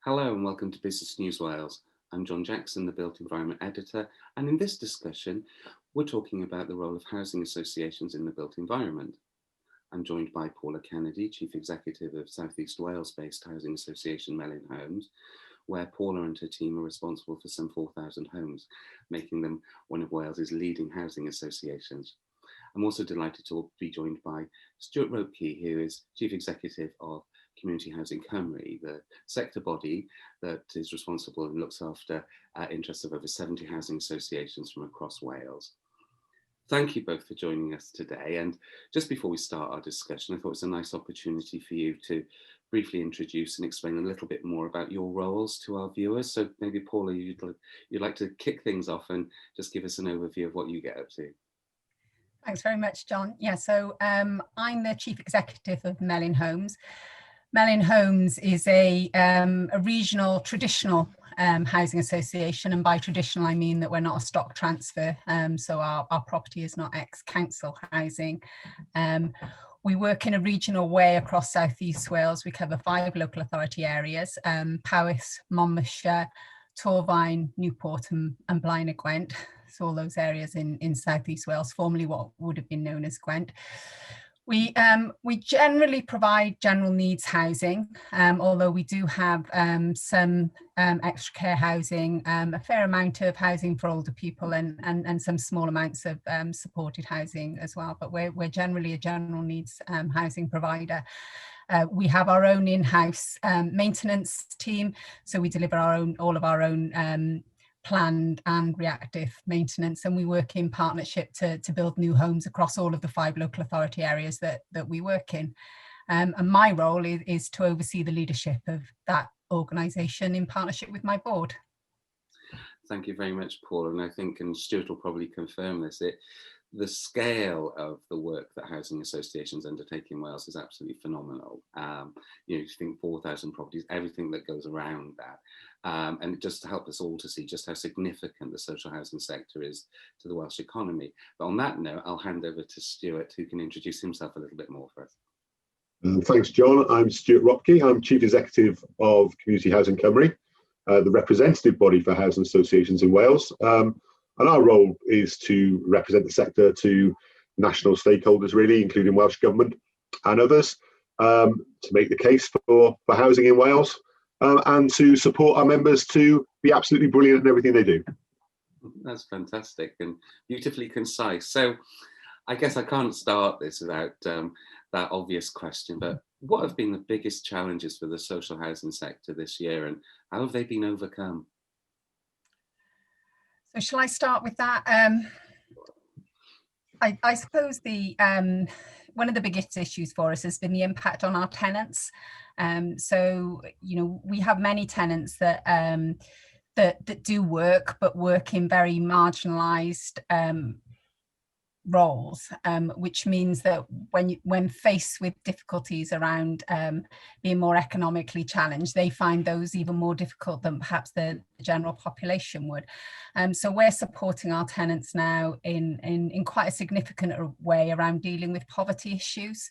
Hello and welcome to Business News Wales. I'm John Jackson, the Built Environment Editor, and in this discussion, we're talking about the role of housing associations in the built environment. I'm joined by Paula Kennedy, Chief Executive of South East Wales-based housing association Melin Homes, where Paula and her team are responsible for some 4,000 homes, making them one of Wales's leading housing associations. I'm also delighted to be joined by Stuart Ropke, who is Chief Executive of Community Housing Cymru, the sector body that is responsible and looks after interests of over 70 housing associations from across Wales. Thank you both for joining us today. And just before we start our discussion, I thought it was a nice opportunity for you to briefly introduce and explain a little bit more about your roles to our viewers. So maybe Paula, you'd like to kick things off and just give us an overview of what you get up to. Thanks very much, John. Yeah, so I'm the Chief Executive of Melin Homes. Melin Homes is a regional traditional housing association, and by traditional I mean that we're not a stock transfer, so our property is not ex-council housing. We work in a regional way across South East Wales. We cover 5 local authority areas, Powys, Monmouthshire, Torfaen, Newport and Blaenau Gwent. So all those areas in South East Wales, formerly what would have been known as Gwent. We generally provide general needs housing, although we do have some extra care housing, a fair amount of housing for older people and some small amounts of supported housing as well. But we're generally a general needs housing provider. We have our own in-house maintenance team, so we deliver all of our own planned and reactive maintenance, and we work in partnership to build new homes across all of the 5 local authority areas that we work in. And my role is to oversee the leadership of that organisation in partnership with my board. Thank you very much, Paula, and I think, and Stuart will probably confirm this, the scale of the work that housing associations undertake in Wales is absolutely phenomenal. You think 4,000 properties, everything that goes around that. And just to help us all to see just how significant the social housing sector is to the Welsh economy. But on that note, I'll hand over to Stuart, who can introduce himself a little bit more for us. Thanks, John. I'm Stuart Ropke. I'm Chief Executive of Community Housing Cymru, the representative body for housing associations in Wales. And our role is to represent the sector to national stakeholders, really, including Welsh Government and others, to make the case for housing in Wales and to support our members to be absolutely brilliant in everything they do. That's fantastic and beautifully concise. So I guess I can't start this without that obvious question, but what have been the biggest challenges for the social housing sector this year and how have they been overcome? So shall I start with that? I suppose one of the biggest issues for us has been the impact on our tenants. So, we have many tenants that do work, but work in very marginalised roles, which means that when faced with difficulties around being more economically challenged, they find those even more difficult than perhaps the general population would. So we're supporting our tenants now in quite a significant way around dealing with poverty issues.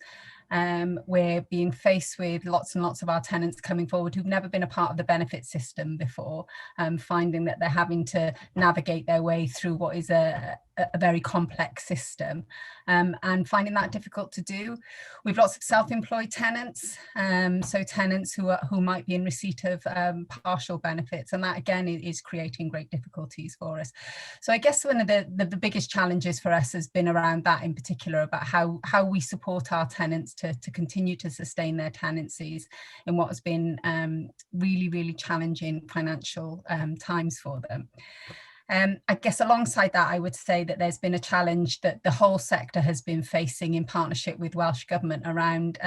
We're being faced with lots and lots of our tenants coming forward who've never been a part of the benefit system before, finding that they're having to navigate their way through what is a very complex system, and finding that difficult to do. We've lots of self-employed tenants, so tenants who might be in receipt of partial benefits, and that again is creating great difficulties for us. So I guess one of the biggest challenges for us has been around that in particular, about how we support our tenants to continue to sustain their tenancies in what has been really, really challenging financial times for them. I guess alongside that, I would say that there's been a challenge that the whole sector has been facing in partnership with Welsh Government around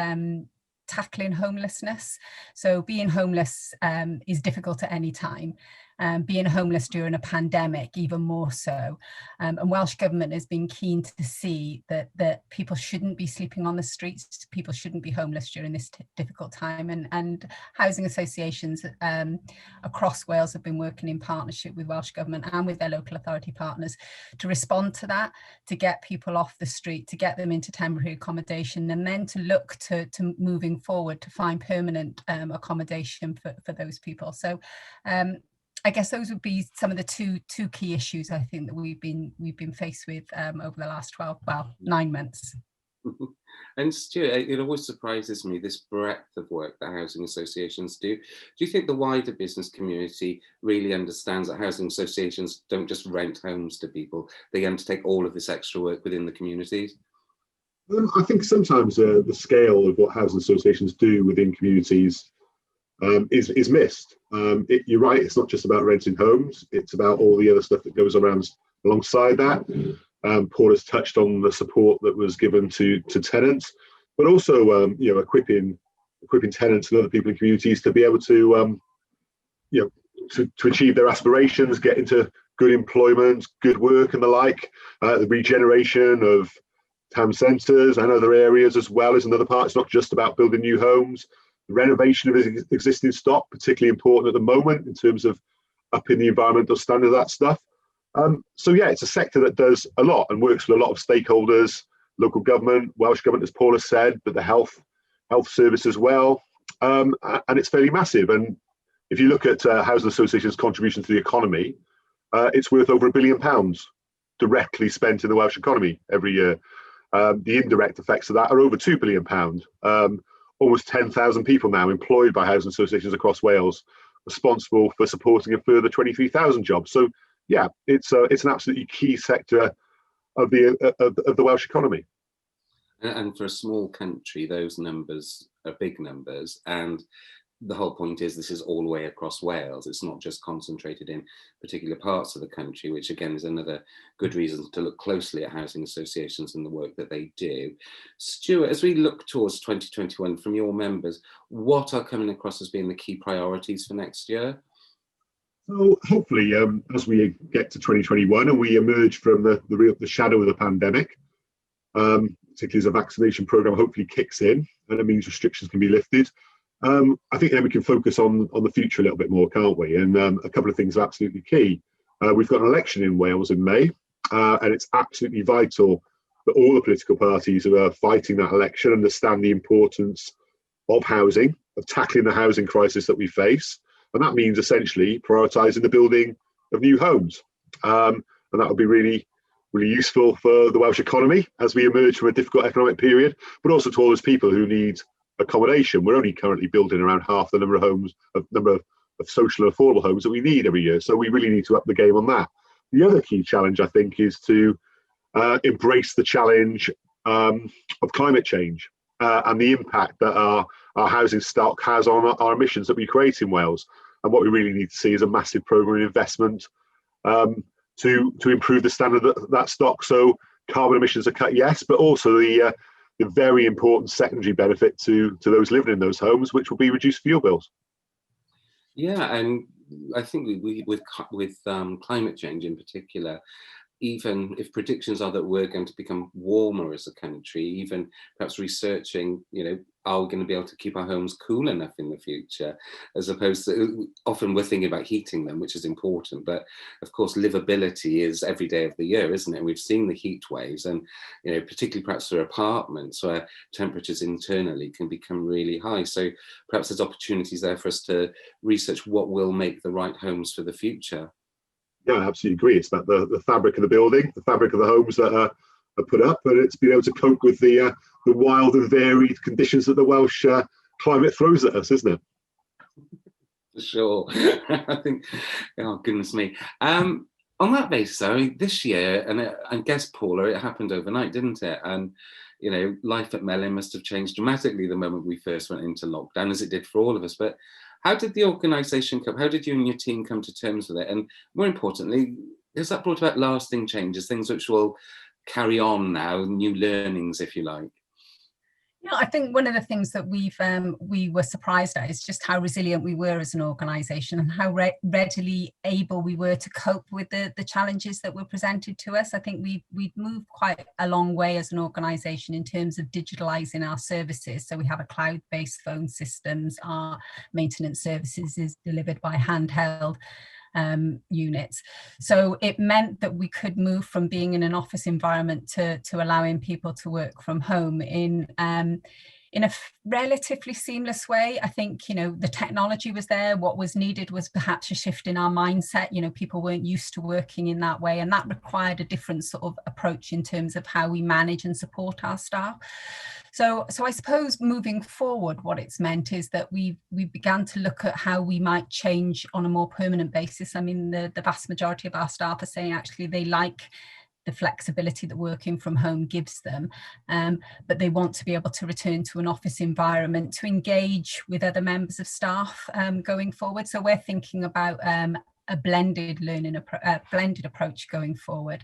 tackling homelessness. So being homeless is difficult at any time. being homeless during a pandemic even more so. And Welsh Government has been keen to see that people shouldn't be sleeping on the streets, people shouldn't be homeless during this difficult time. And housing associations across Wales have been working in partnership with Welsh Government and with their local authority partners to respond to that, to get people off the street, to get them into temporary accommodation, and then to look to moving forward to find permanent accommodation for those people. So I guess those would be some of the two key issues I think that we've been faced with over the last 9 months. And Stuart, it always surprises me, this breadth of work that housing associations do. Do you think the wider business community really understands that housing associations don't just rent homes to people, they undertake all of this extra work within the communities? I think sometimes the scale of what housing associations do within communities is missed. You're right, it's not just about renting homes, it's about all the other stuff that goes around alongside that. Paula's touched on the support that was given to tenants, but also equipping tenants and other people in communities to be able to to achieve their aspirations, get into good employment, good work and the like. The regeneration of town centres and other areas as well is another part. It's not just about building new homes. The renovation of existing stock, particularly important at the moment in terms of upping the environmental standard of that stuff. So yeah, it's a sector that does a lot and works with a lot of stakeholders, local government, Welsh Government, as Paula said, but the health service as well. And it's fairly massive. And if you look at housing associations' contribution to the economy, it's worth over £1 billion directly spent in the Welsh economy every year. The indirect effects of that are over £2 billion. Almost 10,000 people now employed by housing associations across Wales, responsible for supporting a further 23,000 jobs. So yeah, it's an absolutely key sector of the Welsh economy. And for a small country, those numbers are big numbers. And the whole point is this is all the way across Wales. It's not just concentrated in particular parts of the country, which again is another good reason to look closely at housing associations and the work that they do. Stuart, as we look towards 2021 from your members, what are coming across as being the key priorities for next year? So hopefully, as we get to 2021 and we emerge from the shadow of the pandemic, particularly as a vaccination program hopefully kicks in and it means restrictions can be lifted, I think then we can focus on the future a little bit more, can't we? And a couple of things are absolutely key. We've got an election in Wales in May, and it's absolutely vital that all the political parties who are fighting that election understand the importance of housing, of tackling the housing crisis that we face. And that means essentially prioritising the building of new homes. And that would be really, really useful for the Welsh economy as we emerge from a difficult economic period, but also to all those people who need accommodation. We're only currently building around half the number of social and affordable homes that we need every year. So we really need to up the game on that. The other key challenge, I think, is to embrace the challenge of climate change and the impact that our housing stock has on our emissions that we create in Wales. And what we really need to see is a massive programme of investment to improve the standard of that stock. So carbon emissions are cut, yes, but also the very important secondary benefit to those living in those homes, which will be reduced fuel bills. Yeah, and I think with climate change in particular, even if predictions are that we're going to become warmer as a country, even perhaps researching, are we going to be able to keep our homes cool enough in the future, as opposed to, often we're thinking about heating them, which is important, but of course livability is every day of the year, isn't it? And we've seen the heat waves, and particularly perhaps for apartments where temperatures internally can become really high. So perhaps there's opportunities there for us to research what will make the right homes for the future. Yeah, I absolutely agree. It's about the fabric of the building, the fabric of the homes that are put up, and it's being able to cope with the wild and varied conditions that the Welsh climate throws at us, isn't it? For sure. I think, oh goodness me. On that basis, I mean, this year, and I guess, Paula, it happened overnight, didn't it? And life at Melin must have changed dramatically the moment we first went into lockdown, as it did for all of us. But how did the organisation come? How did you and your team come to terms with it? And more importantly, has that brought about lasting changes, things which will carry on now, new learnings, if you like? Yeah, I think one of the things that we were surprised at is just how resilient we were as an organisation, and how readily able we were to cope with the challenges that were presented to us. I think we've moved quite a long way as an organisation in terms of digitalising our services. So we have a cloud-based phone systems. Our maintenance services is delivered by handheld units. So it meant that we could move from being in an office environment to allowing people to work from home in a relatively seamless way. I think, the technology was there. What was needed was perhaps a shift in our mindset. People weren't used to working in that way, and that required a different sort of approach in terms of how we manage and support our staff. So I suppose moving forward, what it's meant is that we began to look at how we might change on a more permanent basis. I mean, the vast majority of our staff are saying actually they like the flexibility that working from home gives them, but they want to be able to return to an office environment to engage with other members of staff going forward. So we're thinking about a blended blended approach going forward,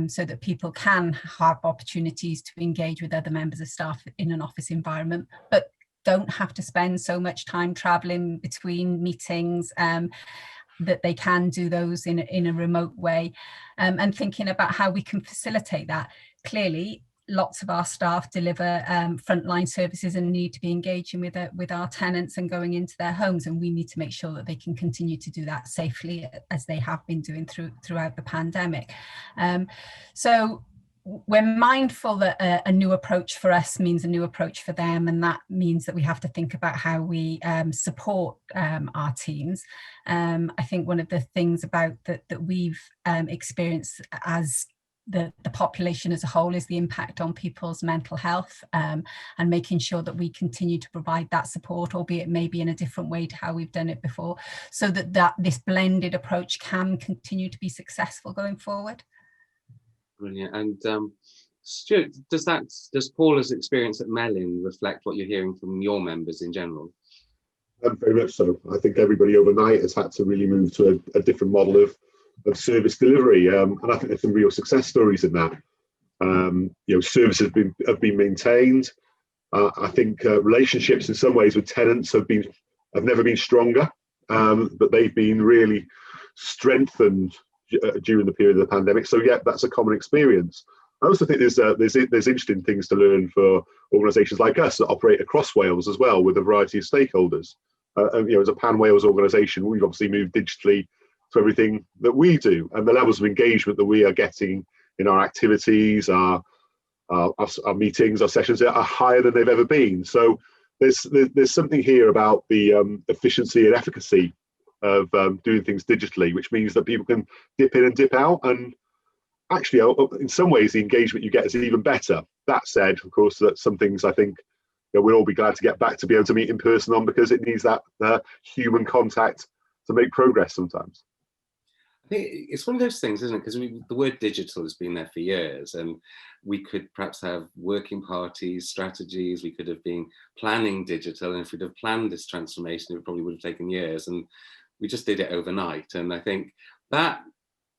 so that people can have opportunities to engage with other members of staff in an office environment, but don't have to spend so much time traveling between meetings, that they can do those in a remote way, and thinking about how we can facilitate that. Clearly, lots of our staff deliver frontline services and need to be engaging with our tenants and going into their homes, and we need to make sure that they can continue to do that safely, as they have been doing throughout the pandemic. So we're mindful that a new approach for us means a new approach for them, and that means that we have to think about how we support our teams. I think one of the things about that we've experienced as the population as a whole is the impact on people's mental health, and making sure that we continue to provide that support, albeit maybe in a different way to how we've done it before, so that this blended approach can continue to be successful going forward. Brilliant. And Stuart, does Paula's experience at Melin reflect what you're hearing from your members in general? Very much so. I think everybody overnight has had to really move to a different model of service delivery, and I think there's some real success stories in that. Services have been maintained. I think relationships in some ways with tenants have never been stronger, but they've been really strengthened during the period of the pandemic. So yeah, that's a common experience. I also think there's interesting things to learn for organisations like us that operate across Wales as well, with a variety of stakeholders. As a pan Wales organisation, we've obviously moved digitally to everything that we do, and the levels of engagement that we are getting in our activities, our meetings, our sessions are higher than they've ever been. So there's something here about the efficiency and efficacy of doing things digitally, which means that people can dip in and dip out, and actually in some ways the engagement you get is even better. That said, of course, that some things I think we'll all be glad to get back to be able to meet in person on, because it needs that human contact to make progress sometimes. I think it's one of those things, isn't it? Because the word digital has been there for years, and we could perhaps have working parties, strategies, we could have been planning digital, and if we'd have planned this transformation, it probably would have taken years, and we just did it overnight. And I think that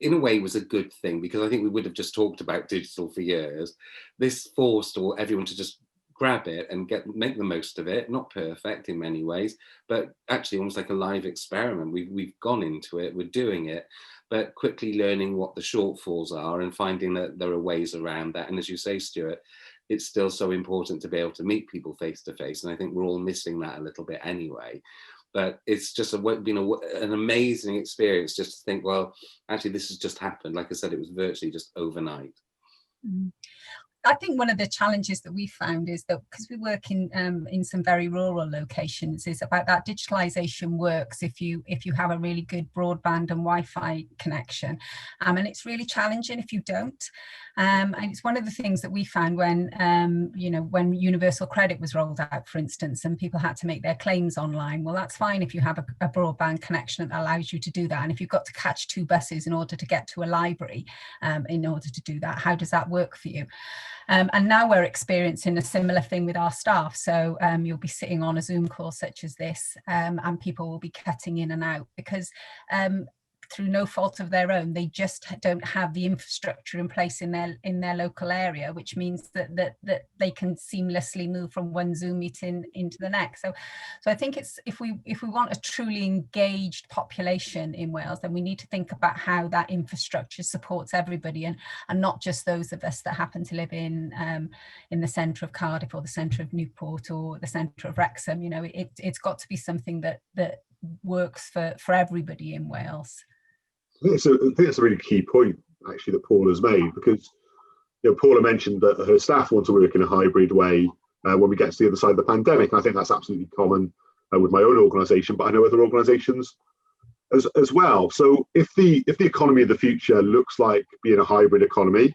in a way was a good thing, because I think we would have just talked about digital for years. This forced everyone to just grab it and make the most of it. Not perfect in many ways, but actually almost like a live experiment. We've gone into it, we're doing it, but quickly learning what the shortfalls are and finding that there are ways around that. And as you say, Stuart, it's still so important to be able to meet people face to face, and I think we're all missing that a little bit anyway. But it's just been an amazing experience just to think, well, actually this has just happened. Like I said, it was virtually just overnight. Mm. I think one of the challenges that we found is that because we work in some very rural locations, is about that digitalisation works if you have a really good broadband and Wi-Fi connection, and it's really challenging if you don't. And it's one of the things that we found when when universal credit was rolled out, for instance, and people had to make their claims online. Well, that's fine if you have a broadband connection that allows you to do that, and if you've got to catch 2 buses in order to get to a library, in order to do that, how does that work for you? And now we're experiencing a similar thing with our staff. So you'll be sitting on a Zoom call such as this, and people will be cutting in and out because through no fault of their own, they just don't have the infrastructure in place in their local area, which means that they can seamlessly move from one Zoom meeting into the next. So I think it's, if we want a truly engaged population in Wales, then we need to think about how that infrastructure supports everybody, and not just those of us that happen to live in the centre of Cardiff or the centre of Newport or the centre of Wrexham. You know, it's got to be something that works for everybody in Wales. I think that's a really key point, actually, that Paula's made, because Paula mentioned that her staff want to work in a hybrid way when we get to the other side of the pandemic. And I think that's absolutely common with my own organisation, but I know other organisations as well. So if the economy of the future looks like being a hybrid economy,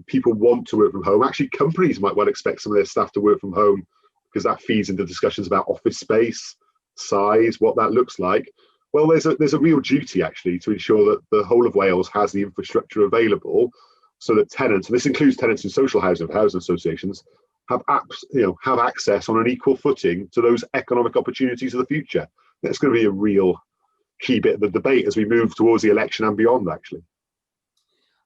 people want to work from home. Actually, companies might well expect some of their staff to work from home, because that feeds into discussions about office space, size, what that looks like. Well, there's a real duty, actually, to ensure that the whole of Wales has the infrastructure available, so that tenants, and this includes tenants in social housing associations, have access on an equal footing to those economic opportunities of the future. That's going to be a real key bit of the debate as we move towards the election and beyond, actually.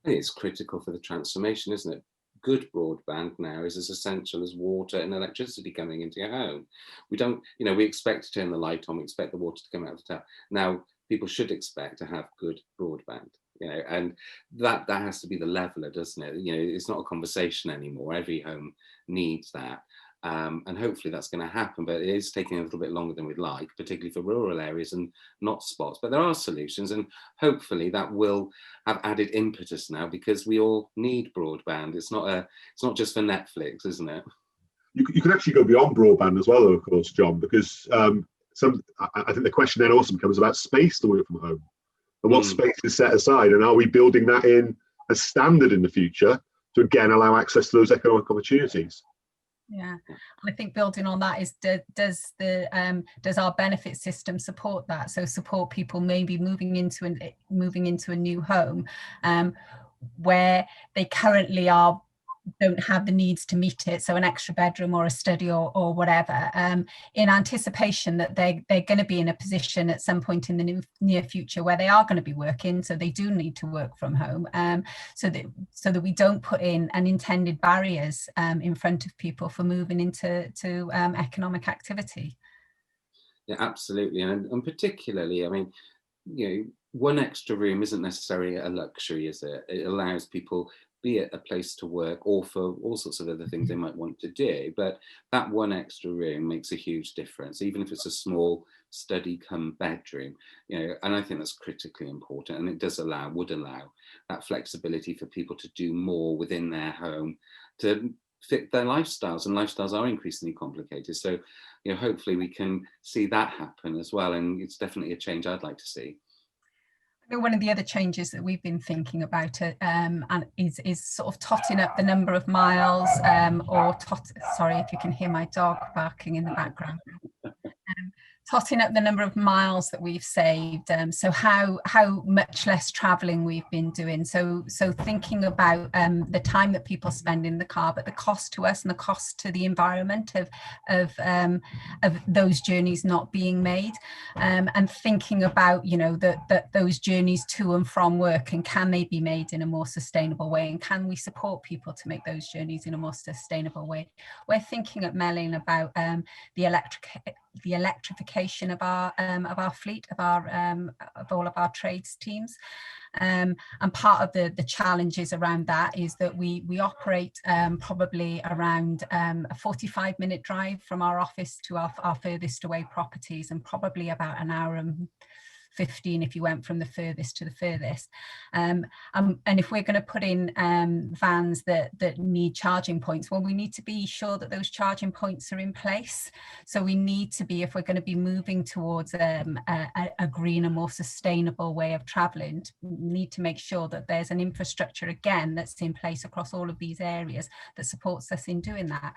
I think it's critical for the transformation, isn't it? Good broadband now is as essential as water and electricity coming into your home. We don't, we expect to turn the light on, we expect the water to come out of the tap. Now, people should expect to have good broadband, and that has to be the leveler, doesn't it? It's not a conversation anymore. Every home needs that. And hopefully that's going to happen, but it is taking a little bit longer than we'd like, particularly for rural areas and not spots. But there are solutions, and hopefully that will have added impetus now, because we all need broadband. It's not just for Netflix, isn't it? You can actually go beyond broadband as well, though, of course, John, because I think the question then also becomes about space to work from home, and what space is set aside, and are we building that in as standard in the future to again allow access to those economic opportunities? Yeah, I think building on that is, does our benefit system support that? So support people maybe moving into a new home where they currently don't have the needs to meet it, so an extra bedroom or a study or whatever, in anticipation that they're going to be in a position at some point in the near future where they are going to be working, so they do need to work from home, so that we don't put in unintended barriers in front of people for moving into economic activity. Yeah, absolutely, and particularly, I mean, one extra room isn't necessarily a luxury, is it? It allows people, be it a place to work or for all sorts of other things they might want to do, but that one extra room makes a huge difference, even if it's a small study come bedroom, and I think that's critically important, and it would allow that flexibility for people to do more within their home to fit their lifestyles, and lifestyles are increasingly complicated. So, hopefully we can see that happen as well, and it's definitely a change I'd like to see. One of the other changes that we've been thinking about and is sort of totting up the number of miles, sorry if you can hear my dog barking in the background. Totting up the number of miles that we've saved, so how much less travelling we've been doing. So thinking about the time that people spend in the car, but the cost to us and the cost to the environment of those journeys not being made, and thinking about that those journeys to and from work, and can they be made in a more sustainable way, and can we support people to make those journeys in a more sustainable way. We're thinking at Melin about the electrification of our fleet, of all of our trades teams, and part of the challenges around that is that we operate probably around a 45-minute drive from our office to our furthest away properties, and probably about an hour and 15 if you went from the furthest to the furthest, and if we're going to put in vans that need charging points, well, we need to be sure that those charging points are in place. So we need to be, if we're going to be moving towards a greener, more sustainable way of travelling, we need to make sure that there's an infrastructure again that's in place across all of these areas that supports us in doing that,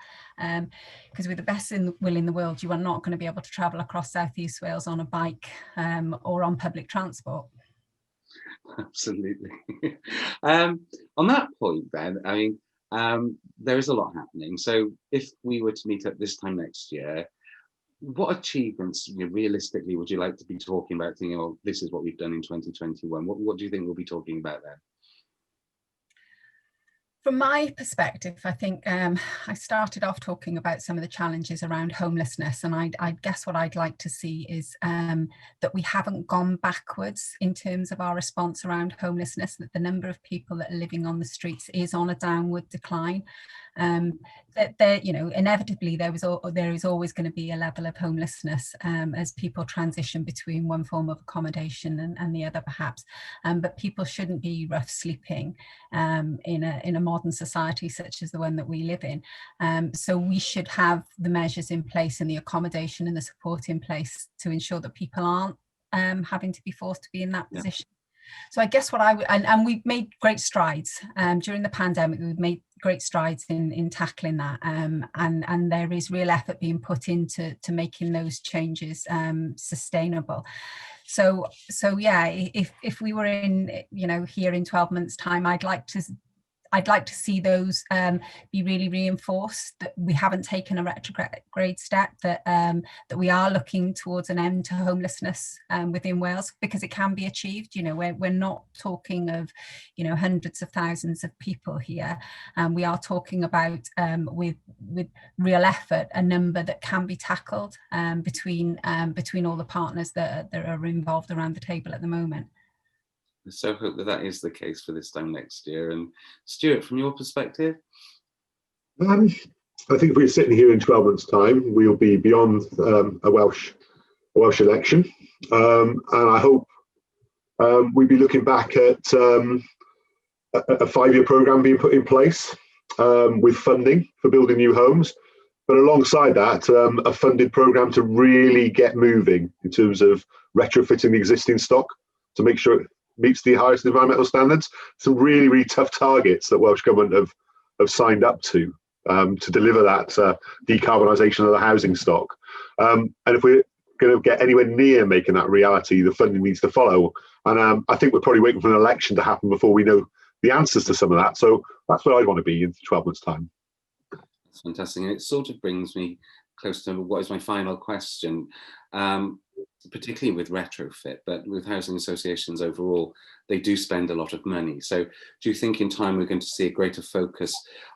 because with the best will in the world, you are not going to be able to travel across South East Wales on a bike or on public transport. Absolutely. On that point then, I mean, there is a lot happening. So if we were to meet up this time next year, what achievements, realistically, would you like to be talking about, thinking, oh, this is what we've done in 2021? What do you think we'll be talking about then? From my perspective, I think I started off talking about some of the challenges around homelessness, and I guess what I'd like to see is that we haven't gone backwards in terms of our response around homelessness, that the number of people that are living on the streets is on a downward decline. That there, inevitably there is always going to be a level of homelessness as people transition between one form of accommodation and the other, perhaps. But people shouldn't be rough sleeping in a modern society such as the one that we live in. So we should have the measures in place and the accommodation and the support in place to ensure that people aren't having to be forced to be in that position. So I guess what I would, and we've made great strides during the pandemic. We've made great strides in tackling that, and there is real effort being put into making those changes sustainable. So yeah, if we were in here in 12 months' time, I'd like to see those be really reinforced, that we haven't taken a retrograde step, that we are looking towards an end to homelessness within Wales, because it can be achieved. We're not talking of hundreds of thousands of people here. We are talking about with real effort a number that can be tackled between all the partners that are involved around the table at the moment. I so hope that is the case for this time next year. And Stuart, from your perspective? I think if we're sitting here in 12 months' time, we'll be beyond a Welsh election. And I hope we'll be looking back at a 5-year programme being put in place with funding for building new homes. But alongside that, a funded programme to really get moving in terms of retrofitting the existing stock to make sure it meets the highest environmental standards. Some really, really tough targets that Welsh Government have signed up to deliver that decarbonisation of the housing stock. And if we're going to get anywhere near making that reality, the funding needs to follow. And I think we're probably waiting for an election to happen before we know the answers to some of that. So that's where I'd want to be in 12 months' time. That's fantastic. And it sort of brings me close to what is my final question. Particularly with retrofit, but with housing associations overall, they do spend a lot of money. So do you think in time we're going to see a greater focus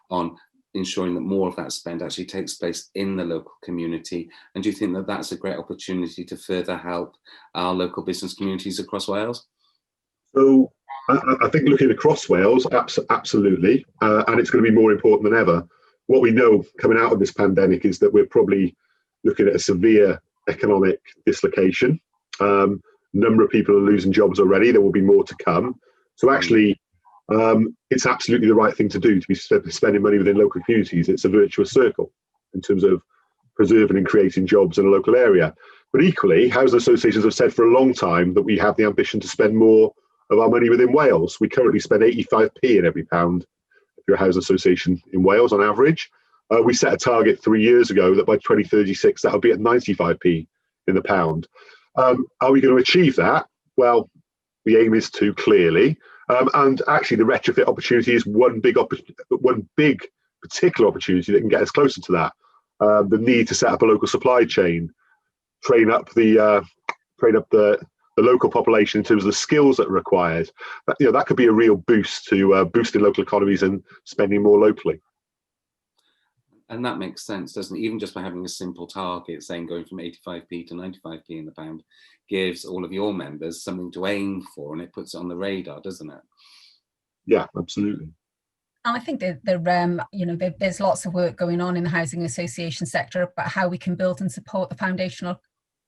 on ensuring that more of that spend actually takes place in the local community? And do you think that that's a great opportunity to further help our local business communities across Wales? So I think looking across Wales, absolutely. And it's going to be more important than ever. What we know coming out of this pandemic is that we're probably looking at a severe economic dislocation. Number of people are losing jobs already. There will be more to come. So actually, it's absolutely the right thing to do, to be spending money within local communities. It's a virtuous circle in terms of preserving and creating jobs in a local area. But equally, housing associations have said for a long time that we have the ambition to spend more of our money within Wales. We currently spend 85p in every pound if you're a housing association in Wales on average. We set a target 3 years ago that by 2036 that'll be at 95p in the pound. Are we going to achieve that? Well, the aim is to, clearly. And actually, the retrofit opportunity is one big particular opportunity that can get us closer to that. The need to set up a local supply chain, train up the local population in terms of the skills that are required. That could be a real boost to boosting local economies and spending more locally. And that makes sense, doesn't it? Even just by having a simple target, saying going from 85p to 95p in the pound, gives all of your members something to aim for, and it puts it on the radar, doesn't it? Yeah, absolutely. And I think that there's lots of work going on in the housing association sector about how we can build and support the foundational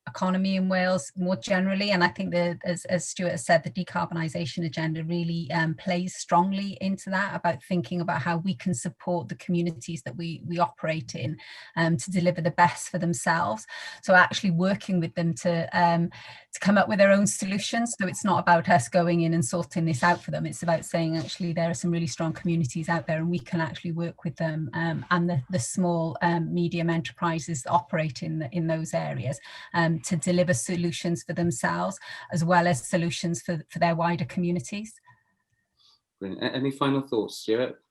economy in Wales more generally. And I think that, as Stuart has said, the decarbonisation agenda really plays strongly into that, about thinking about how we can support the communities that we operate in to deliver the best for themselves. So actually working with them to come up with their own solutions. So it's not about us going in and sorting this out for them. It's about saying, actually, there are some really strong communities out there and we can actually work with them and the small, medium enterprises that operate in those areas to deliver solutions for themselves as well as solutions for their wider communities. Brilliant. Any final thoughts, Stuart?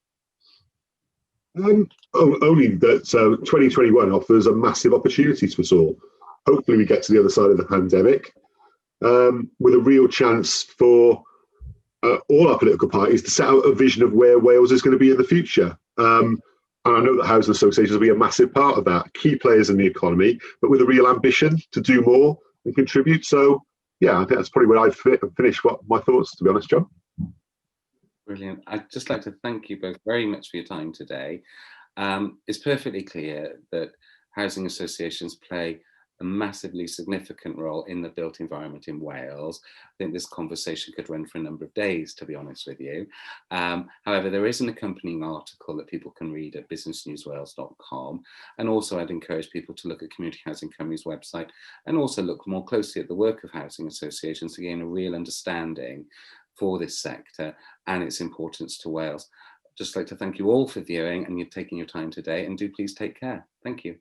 Only that 2021 offers a massive opportunity to us all. hopefully we get to the other side of the pandemic with a real chance for all our political parties to set out a vision of where Wales is going to be in the future. And I know that housing associations will be a massive part of that, key players in the economy, but with a real ambition to do more and contribute. So, yeah, I think that's probably where I'd finish my thoughts, to be honest, John. Brilliant. I'd just like to thank you both very much for your time today. It's perfectly clear that housing associations play a massively significant role in the built environment in Wales. I think this conversation could run for a number of days, to be honest with you. However, there is an accompanying article that people can read at businessnewswales.com. And also I'd encourage people to look at Community Housing Cymru's website and also look more closely at the work of housing associations to gain a real understanding for this sector and its importance to Wales. I'd just like to thank you all for viewing and you're taking your time today, and do please take care. Thank you.